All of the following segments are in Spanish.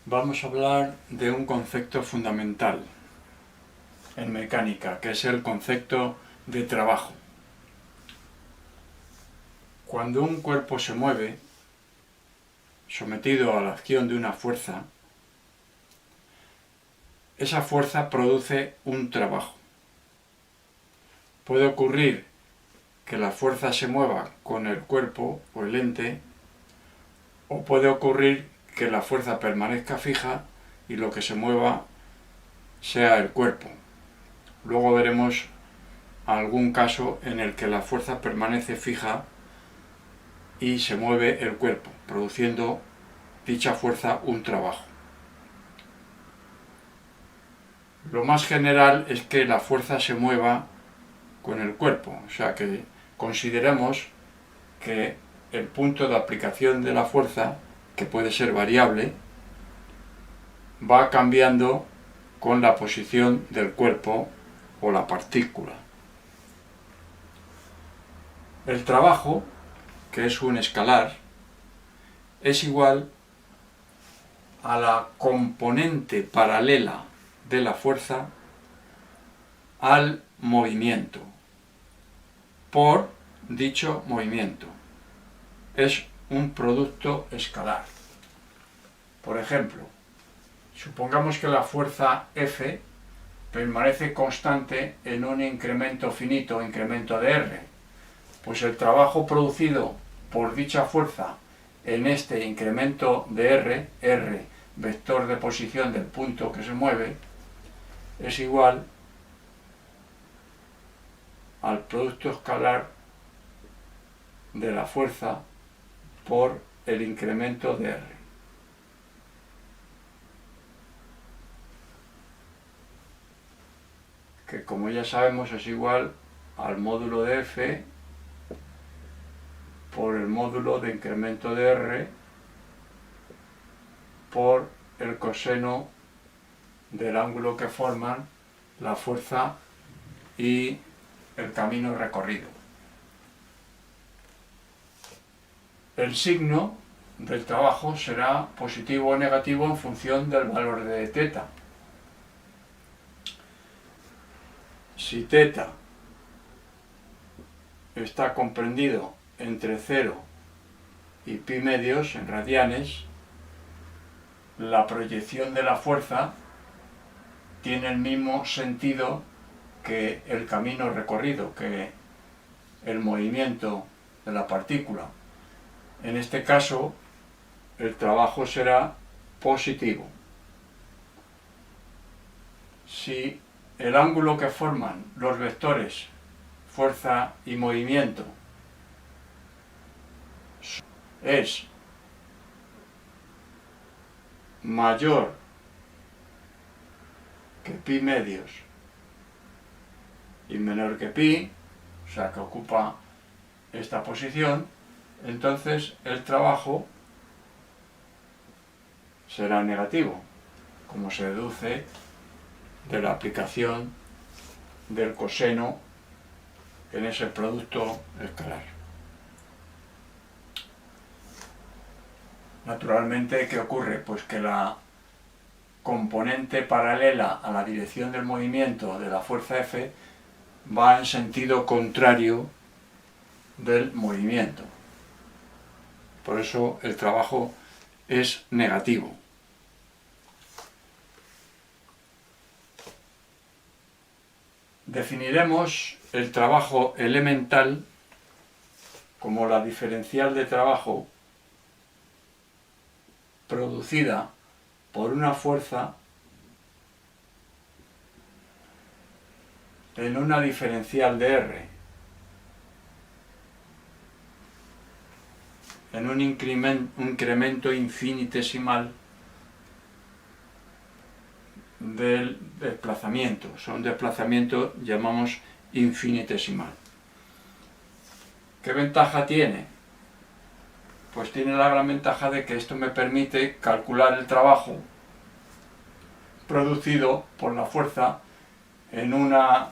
Vamos a hablar de un concepto fundamental en mecánica, que es el concepto de trabajo. Cuando un cuerpo se mueve, sometido a la acción de una fuerza, esa fuerza produce un trabajo. Puede ocurrir que la fuerza se mueva con el cuerpo o el ente, o puede ocurrir que la fuerza permanezca fija y lo que se mueva sea el cuerpo. Luego veremos algún caso en el que la fuerza permanece fija y se mueve el cuerpo, produciendo dicha fuerza un trabajo. Lo más general es que la fuerza se mueva con el cuerpo, o sea que consideremos que el punto de aplicación de la fuerza, que puede ser variable, va cambiando con la posición del cuerpo o la partícula. El trabajo, que es un escalar, es igual a la componente paralela de la fuerza al movimiento por dicho movimiento. Es un producto escalar. Por ejemplo, supongamos que la fuerza F permanece constante en un incremento finito, incremento de R. Pues el trabajo producido por dicha fuerza en este incremento de R, vector de posición del punto que se mueve, es igual al producto escalar de la fuerza por el incremento de R. Que, como ya sabemos, es igual al módulo de F por el módulo de incremento de R por el coseno del ángulo que forman la fuerza y el camino recorrido. El signo del trabajo será positivo o negativo en función del valor de θ. Si θ está comprendido entre 0 y pi medios en radianes, la proyección de la fuerza tiene el mismo sentido que el camino recorrido, que el movimiento de la partícula. En este caso, el trabajo será positivo. Si el ángulo que forman los vectores fuerza y movimiento es mayor que pi medios y menor que pi, o sea que ocupa esta posición, entonces el trabajo será negativo, como se deduce de la aplicación del coseno en ese producto escalar. Naturalmente, ¿qué ocurre? Pues que la componente paralela a la dirección del movimiento de la fuerza F va en sentido contrario del movimiento. Por eso el trabajo es negativo. Definiremos el trabajo elemental como la diferencial de trabajo producida por una fuerza en una diferencial de R, en un incremento infinitesimal del desplazamiento. Son desplazamiento, llamamos infinitesimal. ¿Qué ventaja tiene? Pues tiene la gran ventaja de que esto me permite calcular el trabajo producido por la fuerza en una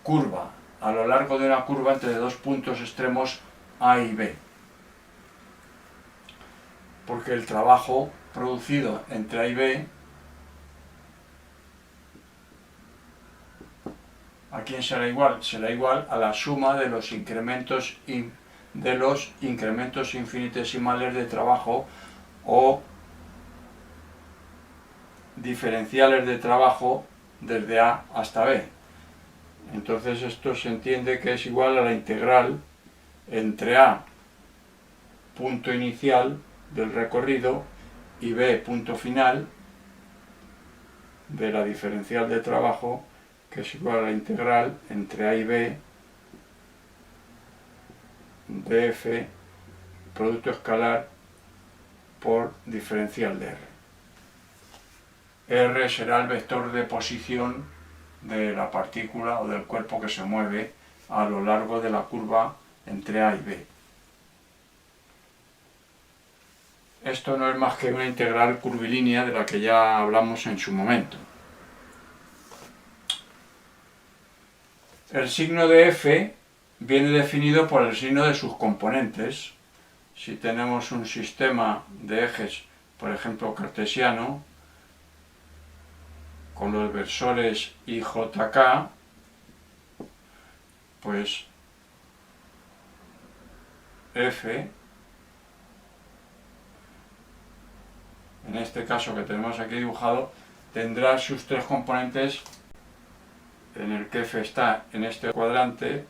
curva, a lo largo de una curva entre dos puntos extremos A y B. Porque el trabajo producido entre A y B, ¿a quién será igual? Será igual a la suma de los incrementos infinitesimales de trabajo o diferenciales de trabajo desde A hasta B. Entonces esto se entiende que es igual a la integral entre A, punto inicial del recorrido, y B, punto final de la diferencial de trabajo, que es igual a la integral entre A y B de F, producto escalar por diferencial de R. R será el vector de posición de la partícula o del cuerpo que se mueve a lo largo de la curva entre A y B. Esto no es más que una integral curvilínea de la que ya hablamos en su momento. El signo de F viene definido por el signo de sus componentes. Si tenemos un sistema de ejes, por ejemplo cartesiano, con los versores I, J, K, pues F, en este caso que tenemos aquí dibujado, tendrá sus tres componentes, en el que F está en este cuadrante,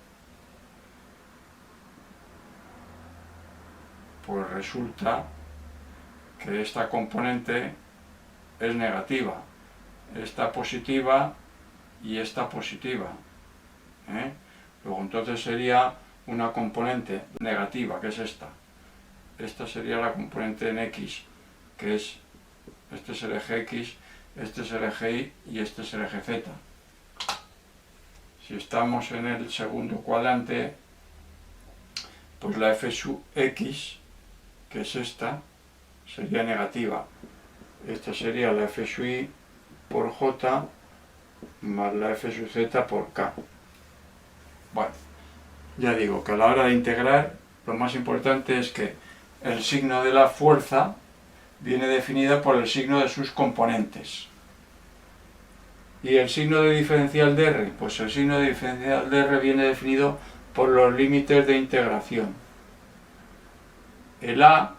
pues resulta que esta componente es negativa, esta positiva y esta positiva. Luego entonces sería una componente negativa, que es esta. Esta sería la componente en X, que es, este es el eje X, este es el eje Y y este es el eje Z. Si estamos en el segundo cuadrante, pues la F sub X, que es esta, sería negativa. Esta sería la F sub Y por J más la F sub Z por K. Bueno, ya digo que a la hora de integrar, lo más importante es que el signo de la fuerza viene definido por el signo de sus componentes. ¿Y el signo de diferencial de R? Pues el signo de diferencial de R viene definido por los límites de integración. El A,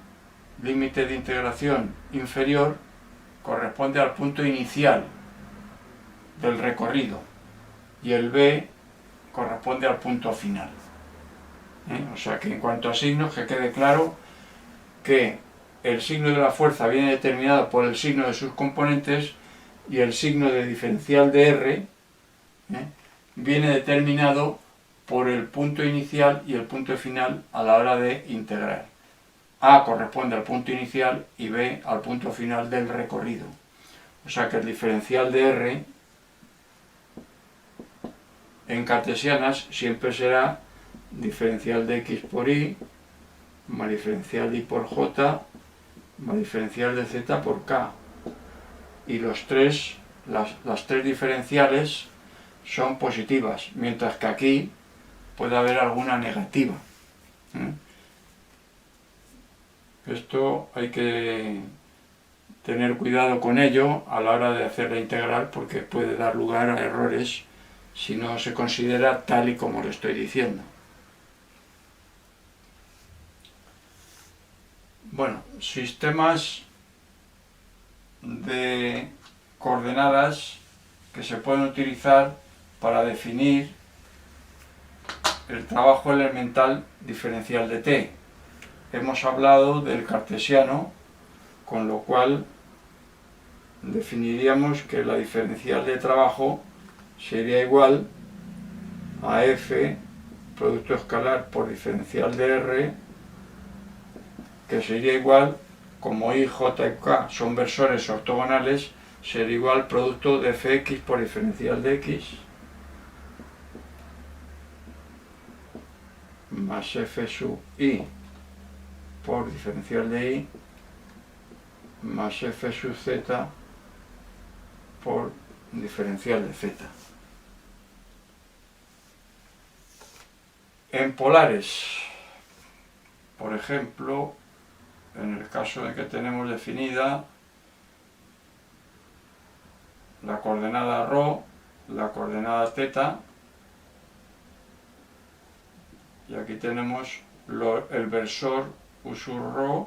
límite de integración inferior, corresponde al punto inicial del recorrido, y el B corresponde al punto final. O sea que en cuanto a signos, que quede claro que el signo de la fuerza viene determinado por el signo de sus componentes, y el signo de diferencial de R viene determinado por el punto inicial y el punto final a la hora de integrar. A corresponde al punto inicial y B al punto final del recorrido. O sea que el diferencial de R en cartesianas siempre será diferencial de X por Y más diferencial de Y por J más diferencial de Z por K. Y las tres diferenciales son positivas, mientras que aquí puede haber alguna negativa. Esto hay que tener cuidado con ello a la hora de hacer la integral, porque puede dar lugar a errores si no se considera tal y como lo estoy diciendo. Bueno, sistemas de coordenadas que se pueden utilizar para definir el trabajo elemental diferencial de T. Hemos hablado del cartesiano, con lo cual definiríamos que la diferencial de trabajo sería igual a F, producto escalar por diferencial de R, que sería igual, como I, J y K son versores ortogonales, sería igual producto de Fx por diferencial de X más F sub I por diferencial de Y más F sub Z por diferencial de Z. En polares, por ejemplo, en el caso de que tenemos definida la coordenada ρ, la coordenada θ, y aquí tenemos el versor u sub ρ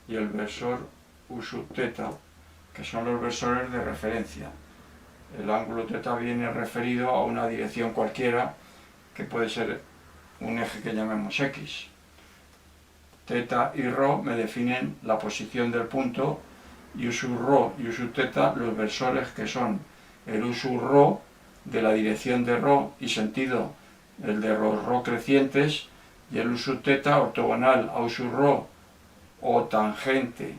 y el versor u sub θ, que son los versores de referencia. El ángulo θ viene referido a una dirección cualquiera, que puede ser un eje que llamemos X. θ y ρ me definen la posición del punto, y u sub ρ y u sub θ los versores, que son el u sub ρ de la dirección de ρ y sentido el de los ρ crecientes, y el u sub θ ortogonal a u sub ρ o tangente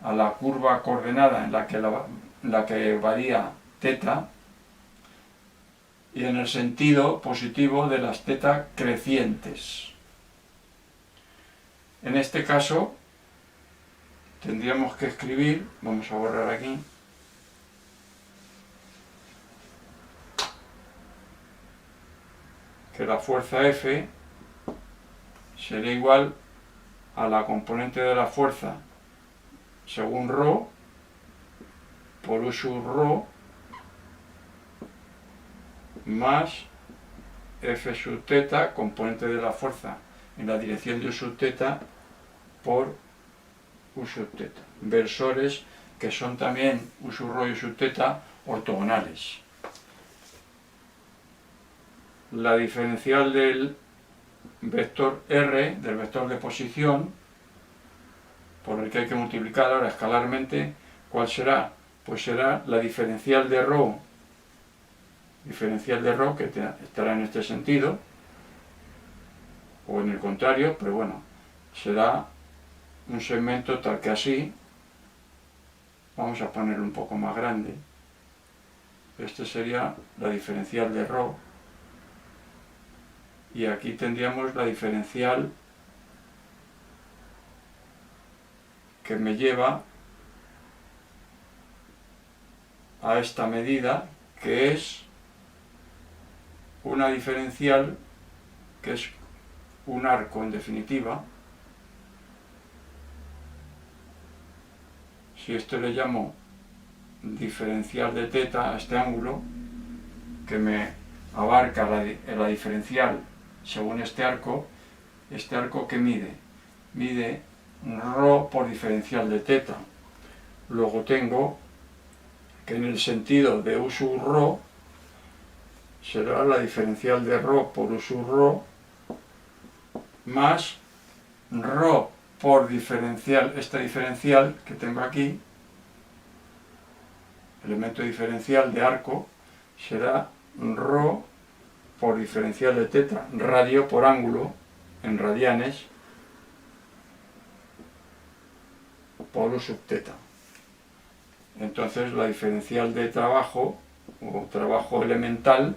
a la curva coordenada en la que varía θ, y en el sentido positivo de las θ crecientes. En este caso tendríamos que escribir, vamos a borrar aquí, que la fuerza F será igual a la componente de la fuerza según ρ por u sub ρ más F sub θ, componente de la fuerza en la dirección de u sub θ, por u sub θ. Versores que son también u sub ρ y u sub θ ortogonales. La diferencial del vector R, del vector de posición, por el que hay que multiplicar ahora escalarmente, ¿cuál será? Pues será la diferencial de ρ, que estará en este sentido, o en el contrario, pero bueno, será un segmento tal que así. Vamos a ponerlo un poco más grande. Este sería la diferencial de ρ, y aquí tendríamos la diferencial que me lleva a esta medida, que es una diferencial que es un arco, en definitiva. Si esto le llamo diferencial de θ a este ángulo, que me abarca la diferencial según este arco que mide ρ por diferencial de θ. Luego tengo que en el sentido de u sub ρ será la diferencial de ρ por u sub ρ más ρ por diferencial, esta diferencial que tengo aquí, elemento diferencial de arco, será ρ por diferencial de θ, radio por ángulo, en radianes, por u sub θ. Entonces la diferencial de trabajo, o trabajo elemental,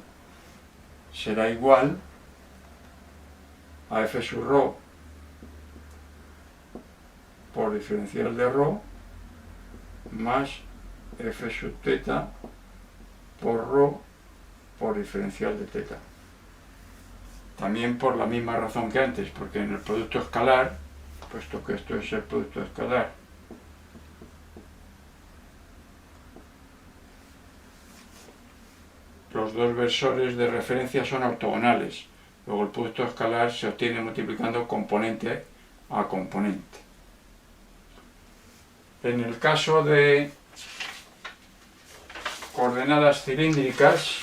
será igual a F sub ρ por diferencial de ρ más F sub θ por ρ por diferencial de θ. También por la misma razón que antes, porque en el producto escalar, puesto que esto es el producto escalar, los dos versores de referencia son ortogonales. Luego el producto escalar se obtiene multiplicando componente a componente. En el caso de coordenadas cilíndricas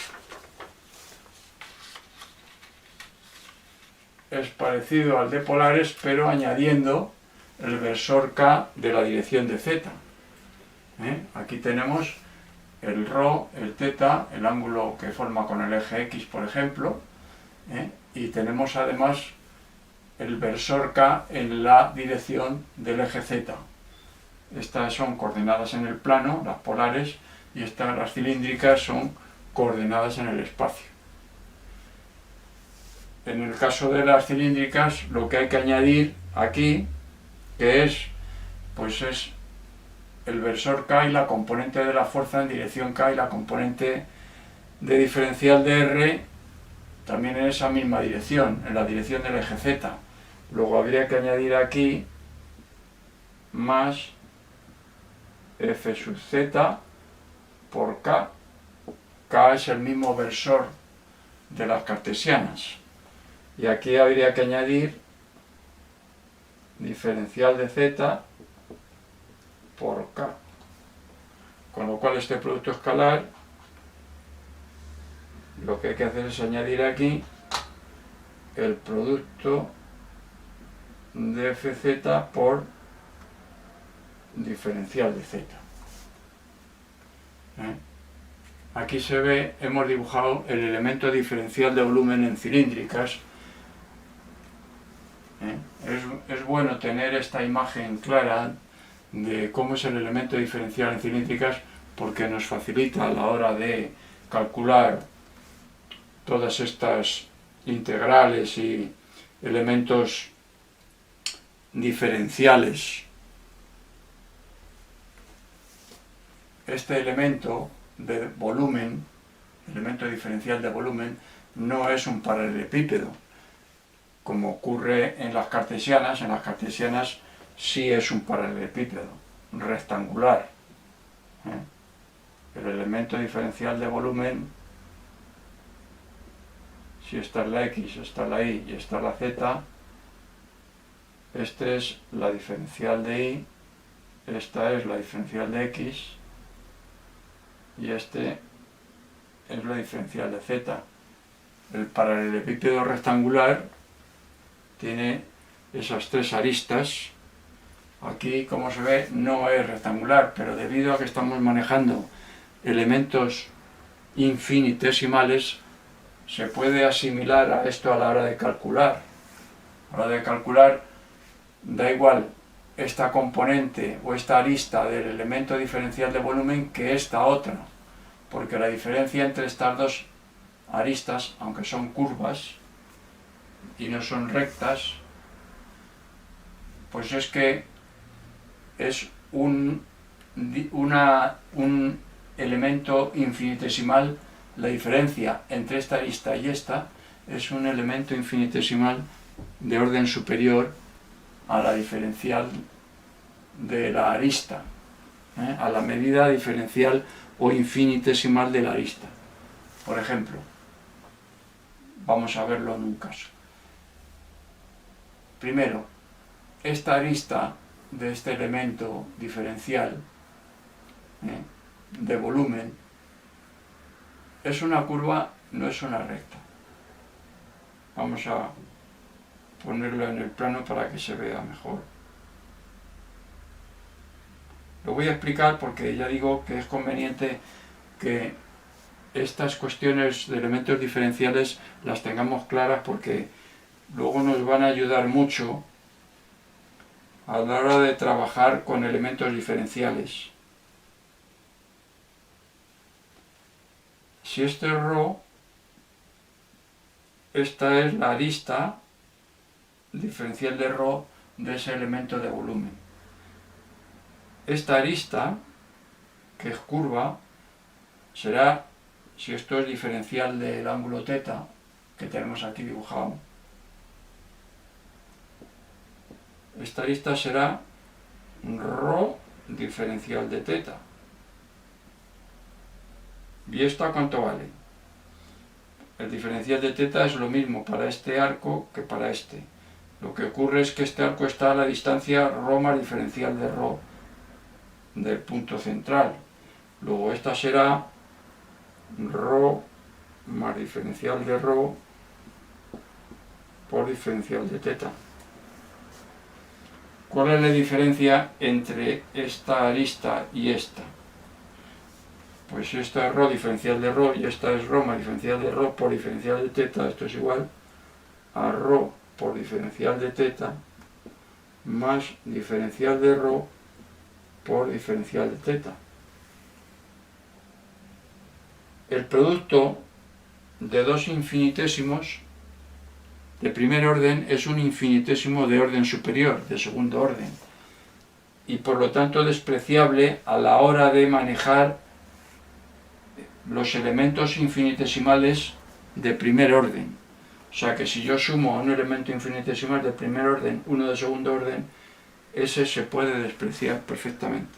es parecido al de polares, pero añadiendo el versor K de la dirección de Z. Aquí tenemos el ρ, el θ, el ángulo que forma con el eje X, por ejemplo, y tenemos además el versor K en la dirección del eje Z. Estas son coordenadas en el plano, las polares, y las cilíndricas son coordenadas en el espacio. En el caso de las cilíndricas, lo que hay que añadir aquí, que es el versor K y la componente de la fuerza en dirección K y la componente de diferencial de R también en esa misma dirección, en la dirección del eje Z. Luego habría que añadir aquí más f sub z por k. K es el mismo versor de las cartesianas. Y aquí habría que añadir diferencial de z por k. Con lo cual este producto escalar, lo que hay que hacer es añadir aquí el producto de fz por diferencial de z. Aquí se ve, hemos dibujado el elemento diferencial de volumen en cilíndricas. Es bueno tener esta imagen clara de cómo es el elemento diferencial en cilíndricas, porque nos facilita a la hora de calcular todas estas integrales y elementos diferenciales. Este elemento de volumen, elemento diferencial de volumen, no es un paralelepípedo, como ocurre en las cartesianas. En las cartesianas sí es un paralelepípedo rectangular. El elemento diferencial de volumen, si esta es la x, esta es la y y esta es la z, esta es la diferencial de y, esta es la diferencial de x y este es la diferencial de z. El paralelepípedo rectangular tiene esas tres aristas. Aquí, como se ve, no es rectangular, pero debido a que estamos manejando elementos infinitesimales, se puede asimilar a esto a la hora de calcular. A la hora de calcular, da igual esta componente o esta arista del elemento diferencial de volumen que esta otra, porque la diferencia entre estas dos aristas, aunque son curvas y no son rectas, pues es que es un elemento infinitesimal. La diferencia entre esta arista y esta es un elemento infinitesimal de orden superior a la diferencial de la arista, a la medida diferencial o infinitesimal de la arista. Por ejemplo, vamos a verlo en un caso. Primero, esta arista de este elemento diferencial de volumen es una curva, no es una recta. Vamos a ponerlo en el plano para que se vea mejor. Lo voy a explicar porque ya digo que es conveniente que estas cuestiones de elementos diferenciales las tengamos claras, porque luego nos van a ayudar mucho a la hora de trabajar con elementos diferenciales. Si este es ρ, esta es la arista diferencial de ρ de ese elemento de volumen. Esta arista, que es curva, será, si esto es diferencial del ángulo θ, que tenemos aquí dibujado, esta arista será ρ diferencial de θ. ¿Y esta cuánto vale? El diferencial de θ es lo mismo para este arco que para este. Lo que ocurre es que este arco está a la distancia ρ más diferencial de ρ del punto central. Luego esta será ρ más diferencial de ρ por diferencial de θ. ¿Cuál es la diferencia entre esta arista y esta? Pues esta es ρ diferencial de ρ y esta es ρ más diferencial de ρ por diferencial de θ. Esto es igual a ρ por diferencial de θ más diferencial de ρ por diferencial de θ. El producto de dos infinitésimos de primer orden es un infinitésimo de orden superior, de segundo orden, y por lo tanto despreciable a la hora de manejar los elementos infinitesimales de primer orden. O sea que si yo sumo a un elemento infinitesimal de primer orden, uno de segundo orden, ese se puede despreciar perfectamente.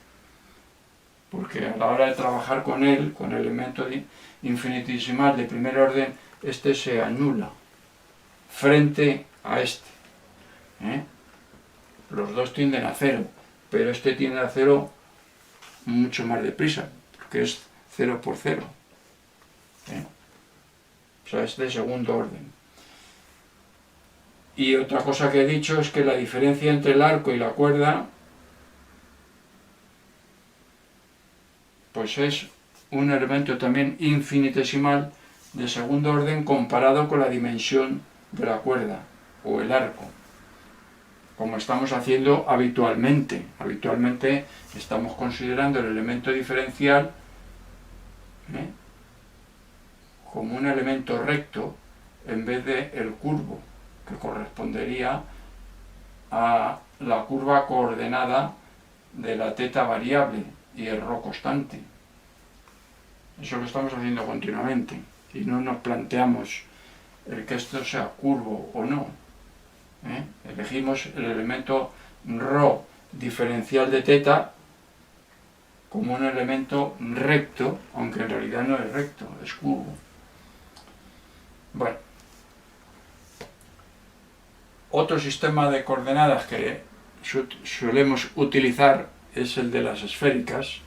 porque a la hora de trabajar con él, con el elemento infinitesimal de primer orden, este se anula frente a este. Los dos tienden a cero, pero este tiende a cero mucho más deprisa, porque es 0 por 0. O sea, es de segundo orden. Y otra cosa que he dicho es que la diferencia entre el arco y la cuerda pues es un elemento también infinitesimal de segundo orden comparado con la dimensión de la cuerda o el arco, como estamos haciendo habitualmente. Habitualmente estamos considerando el elemento diferencial como un elemento recto en vez de el curvo, que correspondería a la curva coordenada de la teta variable y el rho constante. Eso lo estamos haciendo continuamente y no nos planteamos el que esto sea curvo o no. Elegimos el elemento rho diferencial de teta como un elemento recto, aunque en realidad no es recto, es curvo. Bueno, otro sistema de coordenadas que solemos utilizar es el de las esféricas.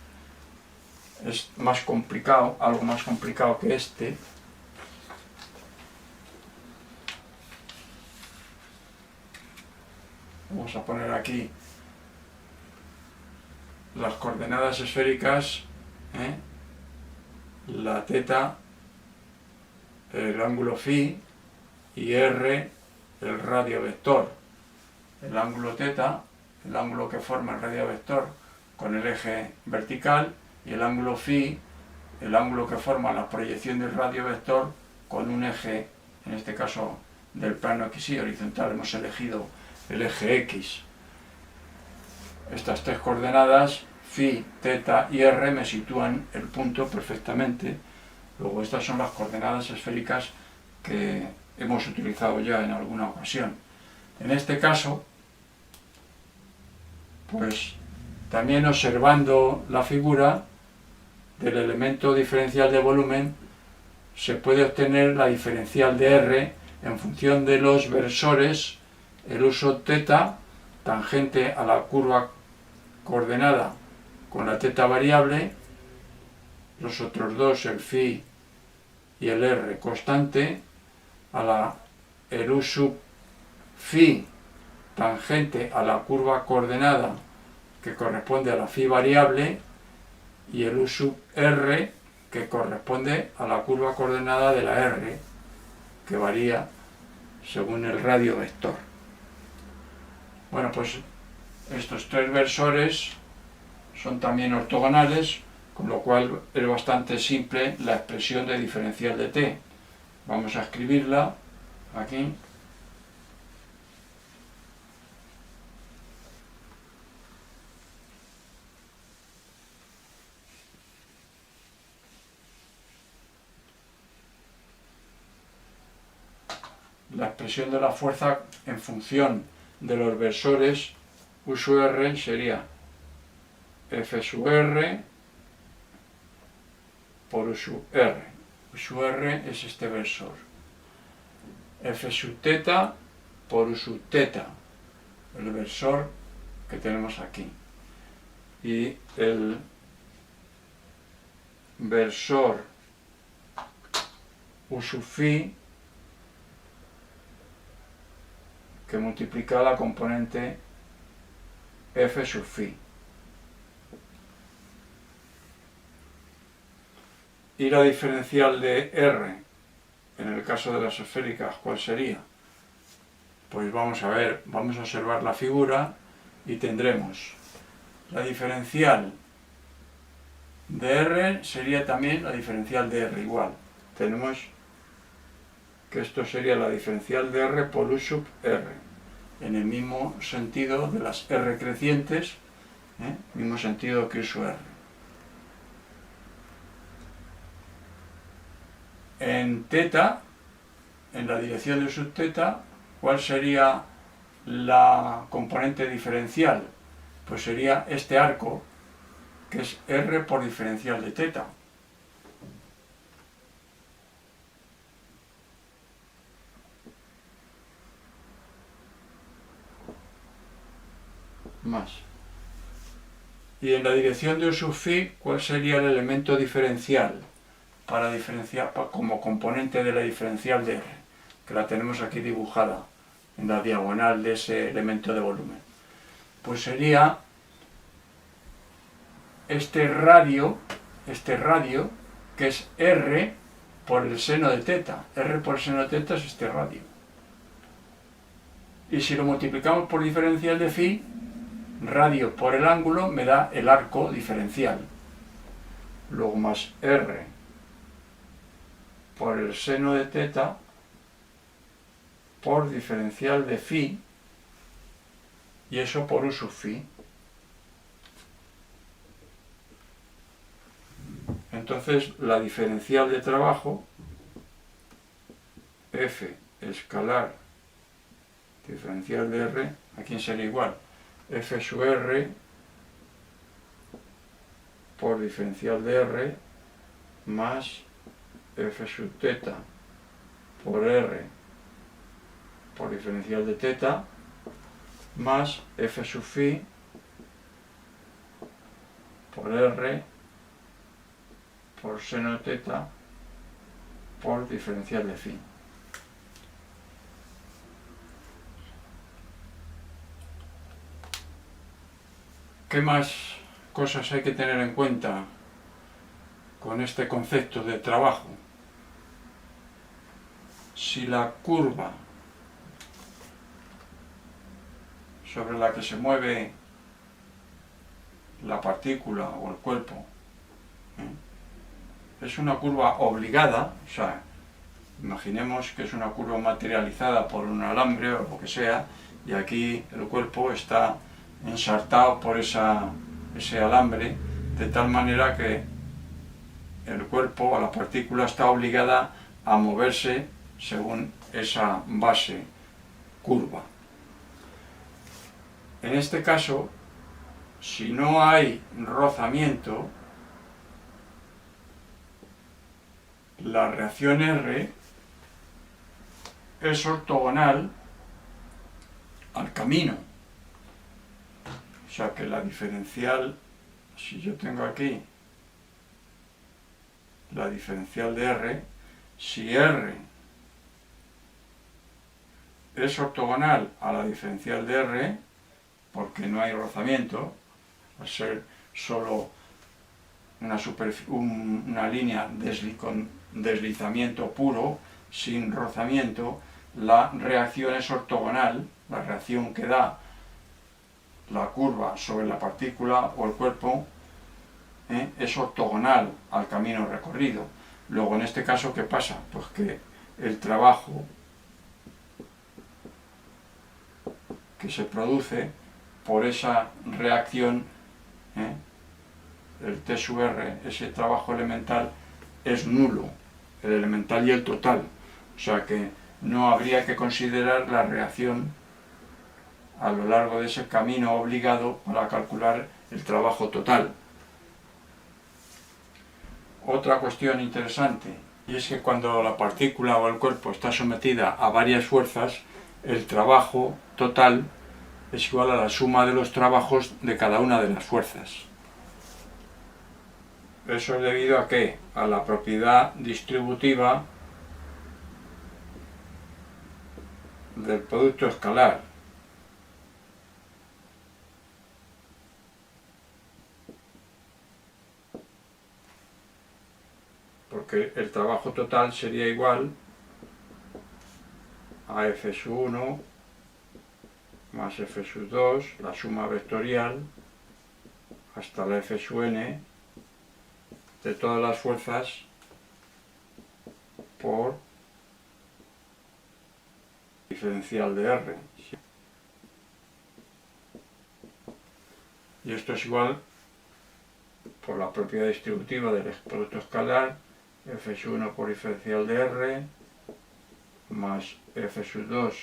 Es más complicado, algo más complicado que este. Vamos a poner aquí las coordenadas esféricas, la teta, el ángulo phi y r, el radio vector. El ángulo teta, el ángulo que forma el radio vector con el eje vertical, y el ángulo phi, el ángulo que forma la proyección del radio vector con un eje, en este caso del plano XY horizontal, hemos elegido el eje X. Estas tres coordenadas, phi, teta y r, me sitúan el punto perfectamente. Luego estas son las coordenadas esféricas que hemos utilizado ya en alguna ocasión. En este caso, pues también observando la figura del elemento diferencial de volumen, se puede obtener la diferencial de r en función de los versores, el uso teta tangente a la curva coordenada con la teta variable, los otros dos, el phi y el r constante, el u sub phi tangente a la curva coordenada que corresponde a la phi variable, y el u sub r que corresponde a la curva coordenada de la r, que varía según el radio vector. Bueno, pues estos tres versores son también ortogonales, con lo cual es bastante simple la expresión de diferencial de t. Vamos a escribirla aquí. La expresión de la fuerza en función de los versores U sub r sería F sub r por U sub r. U sub r es este versor. F sub teta por U sub teta, el versor que tenemos aquí. Y el versor U sub phi que multiplica la componente F sub phi. Y la diferencial de R, en el caso de las esféricas, ¿cuál sería? Pues vamos a ver, vamos a observar la figura y tendremos la diferencial de R sería también la diferencial de R igual. Tenemos que esto sería la diferencial de R por U sub R, en el mismo sentido de las R crecientes, mismo sentido que U sub R. En teta, en la dirección de U sub teta, ¿cuál sería la componente diferencial? Pues sería este arco que es R por diferencial de teta. Más. Y en la dirección de U sub phi, ¿cuál sería el elemento diferencial para diferenciar como componente de la diferencial de R? Que la tenemos aquí dibujada en la diagonal de ese elemento de volumen. Pues sería este radio, que es R por el seno de teta. R por el seno de teta es este radio. Y si lo multiplicamos por diferencial de phi, radio por el ángulo me da el arco diferencial. Luego más R por el seno de teta por diferencial de phi, y eso por U sub phi. Entonces la diferencial de trabajo, F escalar diferencial de R, ¿a quién sería igual? F sub R por diferencial de R más F sub teta por R por diferencial de teta más F sub phi por R por seno de teta por diferencial de phi. ¿Qué más cosas hay que tener en cuenta con este concepto de trabajo? Si la curva sobre la que se mueve la partícula o el cuerpo es una curva obligada, o sea, imaginemos que es una curva materializada por un alambre o lo que sea, y aquí el cuerpo está ensartado por ese alambre, de tal manera que el cuerpo o la partícula está obligada a moverse según esa base curva. En este caso, si no hay rozamiento, la reacción R es ortogonal al camino. O sea que la diferencial, si yo tengo aquí la diferencial de R, si R es ortogonal a la diferencial de R, porque no hay rozamiento, al ser solo una línea con deslizamiento puro, sin rozamiento, la reacción es ortogonal, la reacción que da la curva sobre la partícula o el cuerpo es ortogonal al camino recorrido. Luego, en este caso, ¿qué pasa? Pues que el trabajo que se produce por esa reacción, el T sub R, ese trabajo elemental, es nulo, el elemental y el total. O sea que no habría que considerar la reacción a lo largo de ese camino obligado para calcular el trabajo total. Otra cuestión interesante, y es que cuando la partícula o el cuerpo está sometida a varias fuerzas, el trabajo total es igual a la suma de los trabajos de cada una de las fuerzas. ¿Eso es debido a qué? A la propiedad distributiva del producto escalar. Porque el trabajo total sería igual a F sub 1 más F sub 2, la suma vectorial, hasta la F sub n de todas las fuerzas por diferencial de R. Y esto es igual, por la propiedad distributiva del producto escalar, F sub 1 por diferencial de R más F sub 2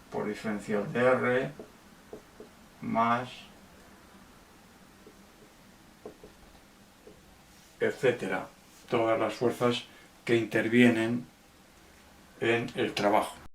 por diferencial de R más etcétera. Todas las fuerzas que intervienen en el trabajo.